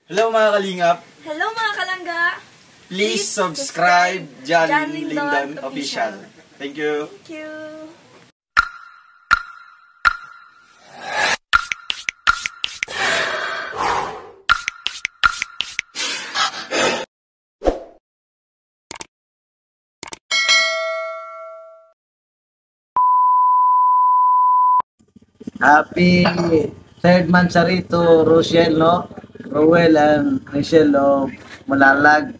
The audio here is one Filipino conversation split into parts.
Hello mga kalingap! Hello mga kalangga! Please subscribe John Lindon Official. Thank you! Thank you! Happy third monthsary to Rochelle, no? Rowell and Michelle of Malalag.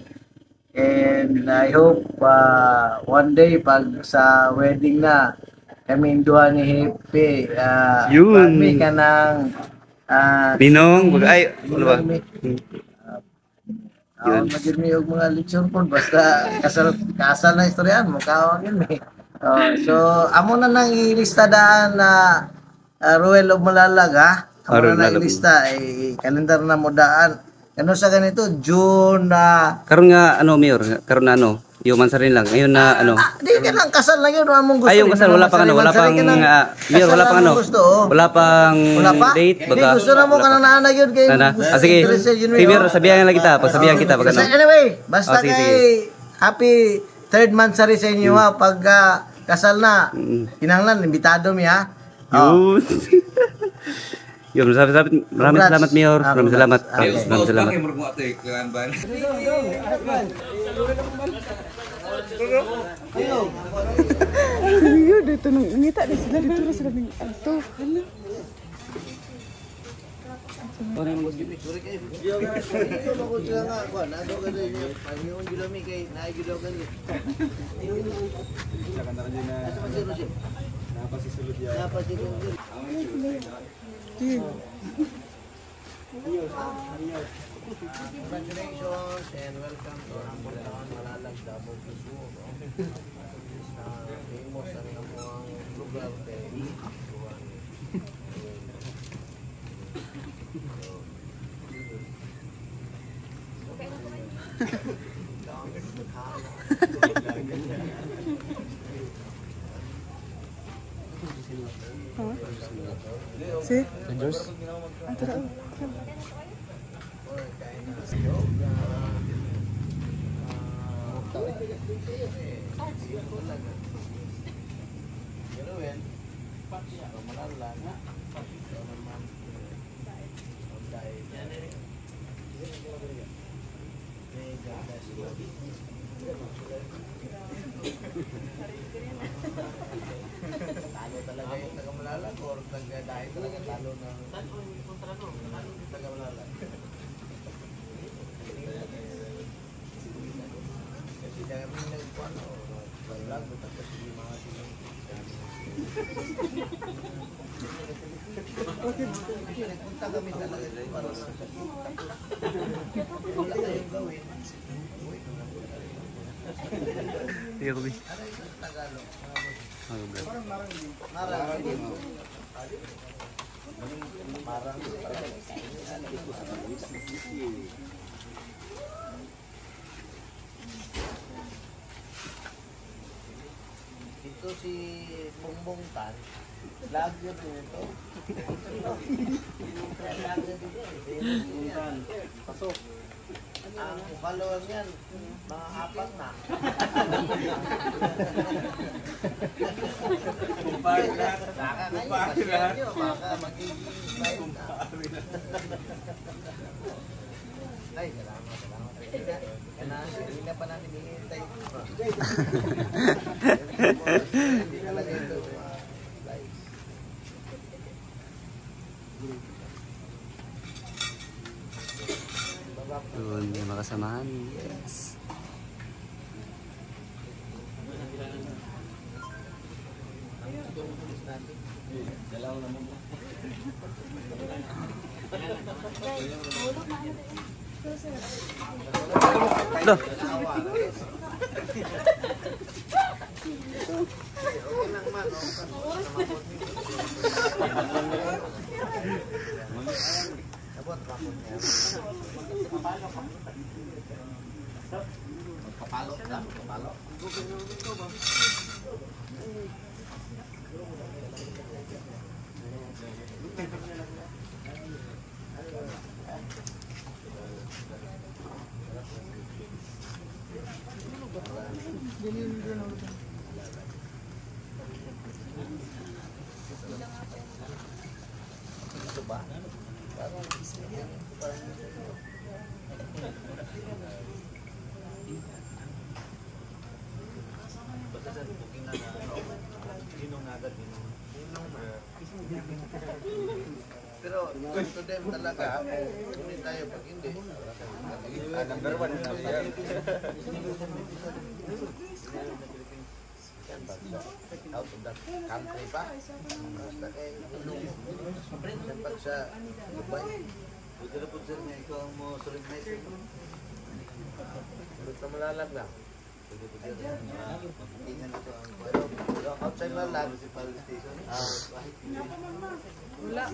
And I hope one day pag sa wedding na kami duha ni Happy, Yun. kami ka ng Binong, ay, ano ba? maging may og mga leksyon po basta kasal na istoryan mo kaon yun eh. So amo na nang ilista daan na Rowell of Malalag, ha? Amo na nang ilista kalendar na mo daan. Ano sa ganito June Karon nga ano mayor, karon na ano, yung mansarin lang. Ngayon na ano. di ka lang kasal lang yun among gusto. Ay yung kasal wala pang ano, wala pang mayor, wala pang ano. Wala pang date Di baga. gusto na mo kanang naana yun kay. Sige. Mayor, sabihan lang kita, pagsabihan kita pag ano. Anyway, basta sige, kay happy third monthsary sa inyo ha pag kasal na. Kinahanglan imbitado mi ha. Yun. Yun, maraming salamat Mayor. Maraming salamat. Maraming salamat. Seriyo, dito nung ngita di sila dito sila ning alto. Congratulations and welcome to Humble Town, Malalag, Davao, Quezon. Famous ang among lugar kay Si? talo talaga yung taga-Malalag or taga-dahil talaga talo ng taga-Malalag. Kasi kami nagpuan o Malalag tapos hindi mga nagpunta kami talaga para sa wala tayong gawin. Sige ko. Tagalog. Ito si Bongbong Tan. Lagyo din ito. Lagyo din yan. Pasok. Ang follower niyan, mga apat na. Kumpare lahat. Baka magiging live na. Ay, salamat. Hindi na pa natin hinihintay. Hindi talaga ito live. Yun, yung mga kasamahan. Yes. Loh. Kapalo. Pero to them talaga, hindi tayo pag hindi. Number 1 na yan. Out of that country pa. Basta kayo. Dapat sa Dubai. Buti na po sir niya, ikaw ang mo solemnize. Buti na malalag na. Buti po sir. Tingnan ito ang pero outside malalag. Municipal station. Wala.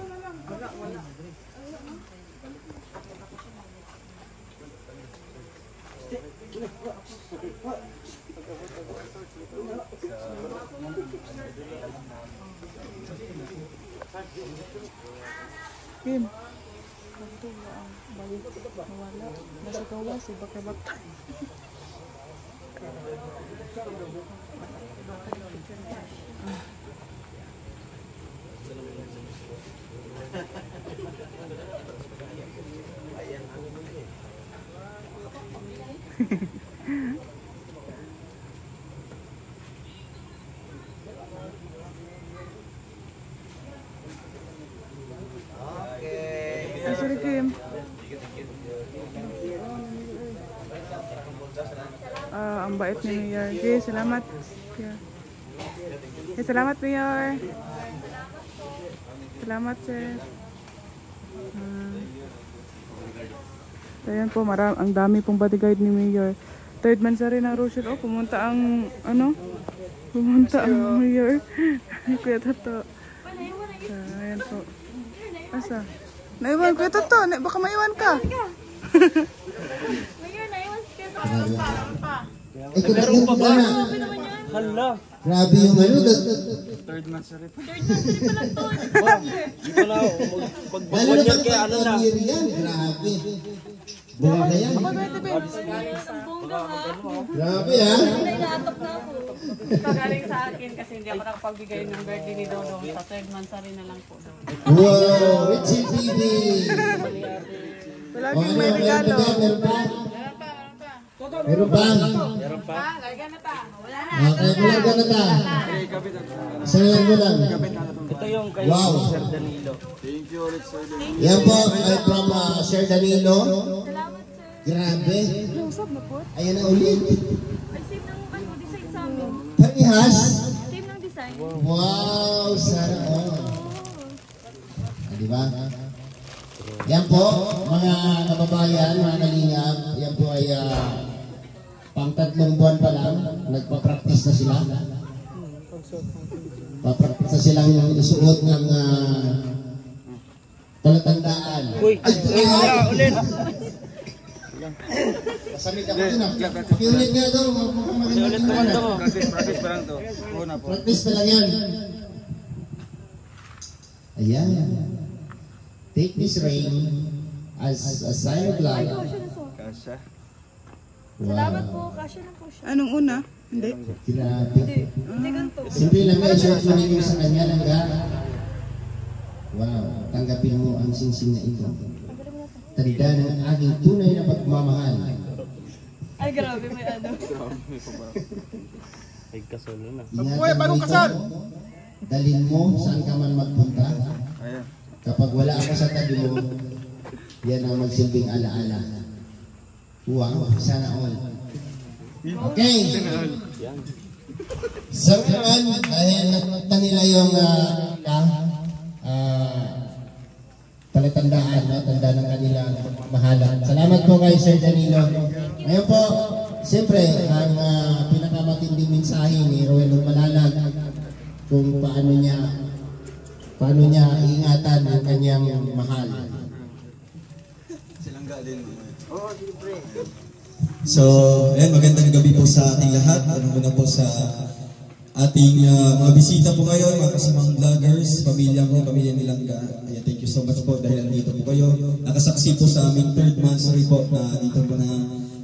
Kim. Ito ang balik. Nawala. Nasa gawas. Bakar-bakar. Sorry, Kim. Ang bait ni Mayor. Okay, salamat. Yeah. Okay, salamat, Mayor. Salamat, sir. Ayan po, ang dami pong bodyguard ni Mayor. Third man sa rin ang Rochelle. Oh, pumunta ang, pumunta ang Mayor. Kuya Toto. Ayan po. Asa? Naiwan, Kuya Toto. Baka maiwan ka. Mayor, naiwan si Kuya Toto. Meron pa ba? Hala. Grabe yung Third man sa rin. Third month pa lang to. Di ko na, pagbawal yan kaya ano na. Grabe. Buka na yan. Grabe ha. Nailatok na ako. Pagaling sa akin kasi hindi ako nakapagbigay ng birthday ni Dodong sa third month sa rin na lang po. Wow, Richie TV. Palaging may regalo. Meron pa? Meron pa? Larga na ta. Wala na. Okay, larga na ta. Sayan mo lang. Ito yung kay Sir Danilo. Thank you ulit, Sir Danilo. Yan po ay from Sir Danilo. Salamat, sir. Grabe. Ayan na ulit. Ay, same ng design sa amin. Parehas. Same ng design. Wow, sana all. Diba? Yan po, mga kababayan, mga kalingap, yan po ay pang 3 buwan pa lang, nagpa-practice na sila. Pa-practice na silang isuot ng palatandaan. Uy! Ay! Ulit! Masamit ako din ah. Pakiulit nga daw. Ulit naman daw. Practice pa lang to. Una po. Practice pa lang yan. Ayan. Take this ring as a sign of love. Kasha. Salamat po. Kasya na po siya. Anong una? Hindi. Grabe. Hindi ganito. Simple lang nga, short mo ninyo sa kanya lang ga. Wow, tanggapin mo ang singsing na ito. Tanda ng aking tunay na pagmamahal. Ay, grabe. May ano. Ay, kasolo na. Ingatan mo ito. Dalhin mo saan ka man magpunta. Ayan. Kapag wala ako sa tabi mo, yan ang magsilbing alaala. Wow, sana all. Okay. So ngayon, dahil nakita nila yung palatandaan, no? Tanda ng kanilang mahalan. Salamat po kay Sir Danilo. Ngayon po, siyempre, ang pinakamatinding mensahe ni Roel Malalag kung paano niya ingatan ang kanyang mahal. Silang galing. So, magandang gabi po sa ating lahat. Muna po sa ating mga bisita po ngayon, mga kasamang vloggers, pamilya nilang ga. Thank you so much po dahil nandito po kayo. Nakasaksi po sa aming 3rd monthsary po na dito po na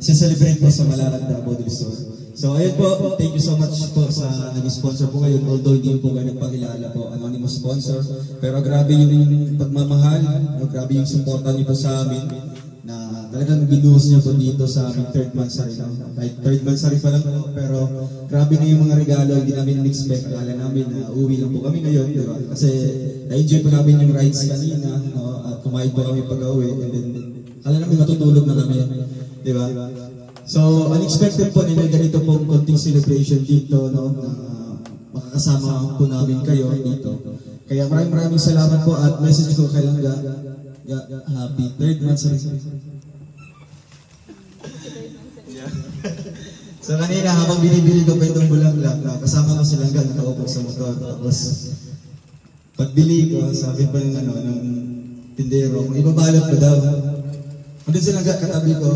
celebrate po sa Malalag Davao del Sur. So ayun po, thank you so much po sa nag-sponsor po ngayon. Although hindi po kayo nagpakilala po, anonymous sponsor. Pero grabe yung pagmamahal, grabe yung suporta niyo po sa amin. Na talagang binuhos niyo po dito sa aming third monthsary. Kahit third monthsary pa lang po, pero grabe na yung mga regalo, hindi namin in-expect. Akala namin na uwi lang po kami ngayon, di ba? Kasi na-enjoy po namin yung rides kanina, no? At kumain po kami pag-uwi. And then, akala namin matutulog na kami, di ba? So, unexpected po na may ganito pong konting celebration dito, no? Na makakasama po namin kayo dito. Kaya maraming salamat po at message ko kay Langga. Happy third monthsary. So kanina habang binibili ko pa itong bulaklak, kasama ko si Langga, nakaupo sa motor. Tapos pagbili ko, sabi pa ng tindero, ibabalot ko daw. Andun si Langga katabi ko.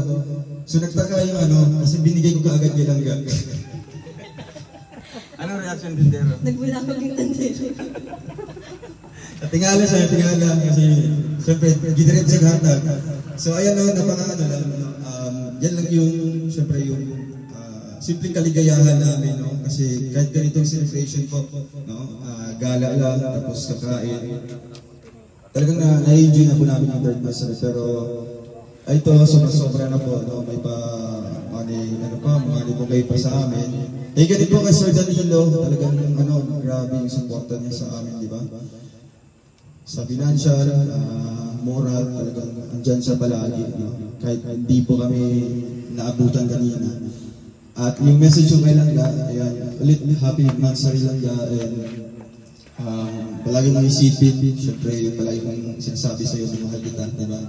So nagtaka yung kasi binigay ko kaagad kay Langga. Anong reaction din Dero? Nagbulakog yung tandero. Tingala siya, kasi siyempre, gidiretso sa hatag. So ayan napakano lang, yan lang yung, siyempre yung simpleng kaligayahan namin, no? Kasi kahit ganitong celebration po, no? Gala lang, tapos kakain. Talagang na-enjoy na po namin yung third monthsary, pero ito, sobra na po, no? May money po kayo pa sa amin. Ganit po kay Sir Danilo, talagang grabe yung supporta niya sa amin, di ba? Sa financial, moral, talagang andyan siya palagi, no? Kahit hindi po kami naabutan kanina. At yung message yung kay Langga, ayan, ulit happy monthsary Langga, and palagi mong isipin, syempre yung palagi mong sinasabi sa'yo, mahal kita, di ba?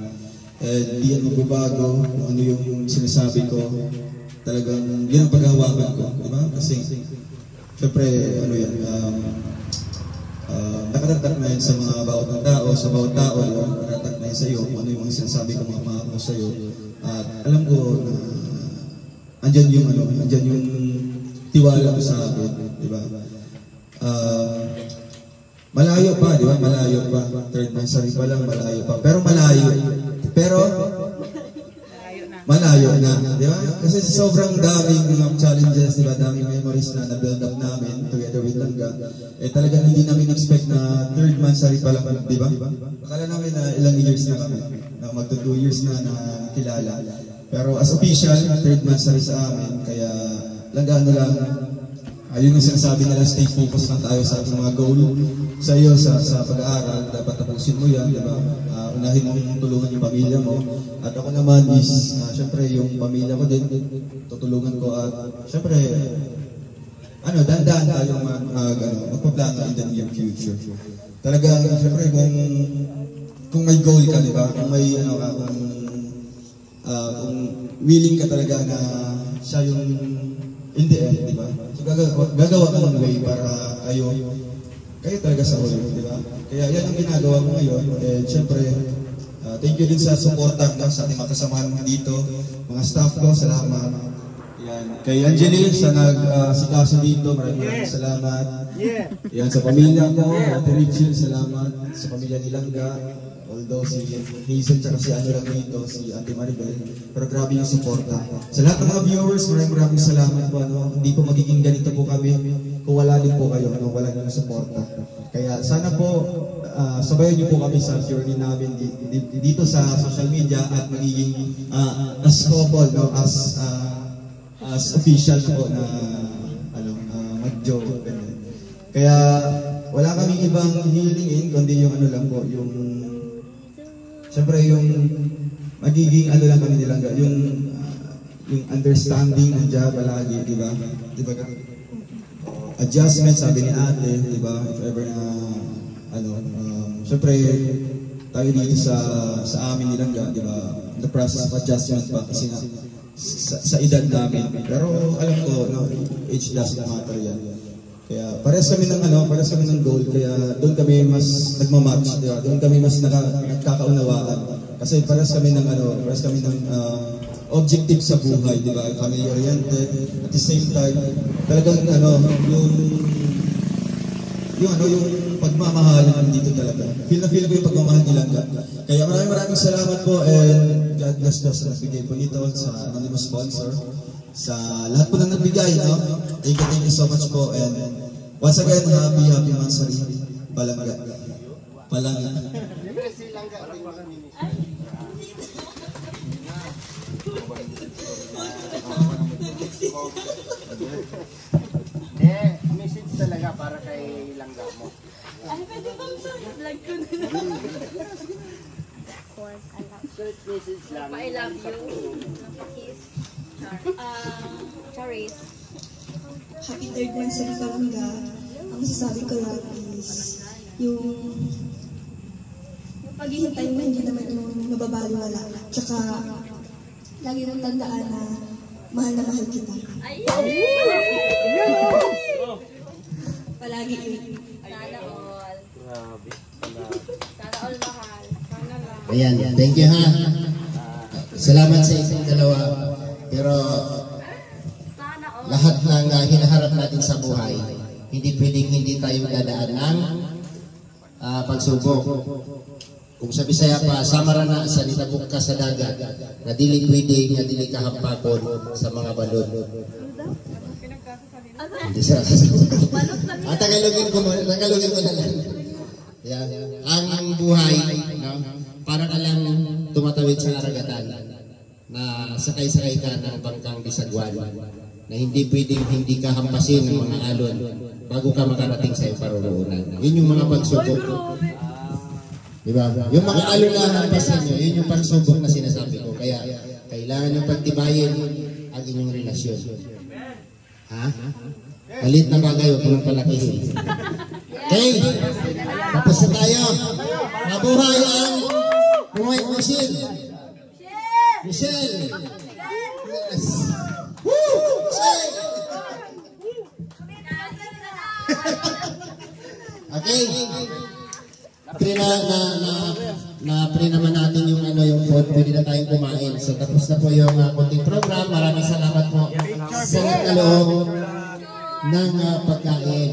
Di yan magbabago, kung ano yung sinasabi ko, talagang yan ang paghahawakan ko, di ba? Kasi, syempre, nakatatak na yun sa mga bawat ng tao, sa bawat tao, nakatatak na yun sa'yo, kung ano yung sinasabi ko, mga ko sa'yo. At alam ko na andyan yung tiwala ko sa akin, di ba? Malayo pa, di ba? Malayo pa. Third monthsary pa lang, malayo pa. Pero malayo na, di ba? Kasi sobrang daming challenges, di ba? Daming memories na na-build up namin together with Langga. Talagang hindi namin expect na third monthsary pa lang, di ba? Akala namin na ilang years na kami, na magto 2 years na kilala. Pero as official, third monthsary sa amin, kaya Langga lang, ayun yung sinasabi nila, stay focused lang tayo sa ating mga goal. Sa iyo, sa pag-aaral, dapat tapusin mo yan, diba? Unahin mong tulungan yung pamilya mo. At ako naman is, syempre, yung pamilya ko din, tutulungan ko. At syempre, dandaan tayo magpaplano in the near future. Talagang, syempre, kung may goal ka, diba? Kung may, kung willing ka talaga na siya yung in the end, di ba? So gagawa ka ng way para kayo talaga sa ulo, di ba? Kaya yan ang ginagawa ko ngayon. And syempre, thank you din sa suporta sa ating mga kasamahan dito. Mga staff ko, salamat. Yan. Kay Angeline sa nag-sikaso dito, maraming salamat. Yan, sa pamilya ko, Ate Richie, salamat. Sa pamilya ni Langga. Although si Hazel tsaka si lang dito, si Ate Maribel, pero grabe yung suporta. Sa lahat ng mga viewers, maraming salamat po. Hindi po magiging ganito po kami kung wala din po kayo, wala din yung suporta. Kaya sana po, sabayan niyo po kami sa journey namin dito sa social media at magiging as couple, as official po na mag-joke. Kaya wala kaming ibang hilingin, kundi yung lang po, yung siyempre yung magiging lang kami nilang yung understanding ng job palagi, di ba? Adjustment, sabi ni ate, di ba? If ever na siyempre tayo dito sa amin nilang di ba? The process of adjustment pa kasi sa edad namin. Pero alam ko, age doesn't matter yan. Kaya parehas kami ng goal, kaya doon kami mas nagmamatch, di ba? Doon kami mas nagkakaunawaan. Kasi parehas kami ng objective sa buhay, di ba? Family oriented, at the same time, talagang yung pagmamahal dito talaga. Feel ko yung pagmamahal nila. Kaya maraming salamat po, and God bless us sa nagbigay po nito sa anonymous sponsor. sa lahat po na nagbigay, no? Thank you so much po. And once again, happy Mansari. Palangga. Message talaga para kay Langga mo. Ay, pwede bang sa vlog ko na? Of course, Message lang. I love you. Kiss. Charis. Happy third month sa Palangga. Ang masasabi ko lang is yung paghihintay mo hindi naman yung mababaliwala. Tsaka lagi mong tandaan na mahal kita. Palagi. Sana all. Sana all mahal. Sana lang. Ayan, thank you ha. Salamat sa inyong dalawa. Pero Sana all. lahat ng hinaharap natin sa buhay, hindi pwedeng hindi tayo dadaan ng pagsubok. Kung sa Bisaya pa, samara na sa nitabok ka sa dagat, na dili pwedeng, na dili kahampakon sa mga balon. Hindi sa Tagalogin ko na lang. Yeah. Ang buhay, no? Para ka lang tumatawid sa karagatan, na sakay-sakay ka ng bangkang bisagwan, na hindi pwedeng hindi ka hampasin ng mga alon bago ka makarating sa iyong paruroonan. Yun yung mga pagsubok. Diba? Yung mga alon na hampasin nyo, yun yung pagsubok na sinasabi ko. Kaya kailangan yung pagtibayin ang inyong relasyon. Ha? Malit na bagay, huwag mo palakihin. Okay? Tapos na tayo. Mabuhay ang Michelle! Michelle! Yes! Woo! Michelle! Okay. Pre naman natin yung yung food, pwede na tayong kumain. So tapos na po yung konting program. Maraming salamat po sa kaloob ng pagkain.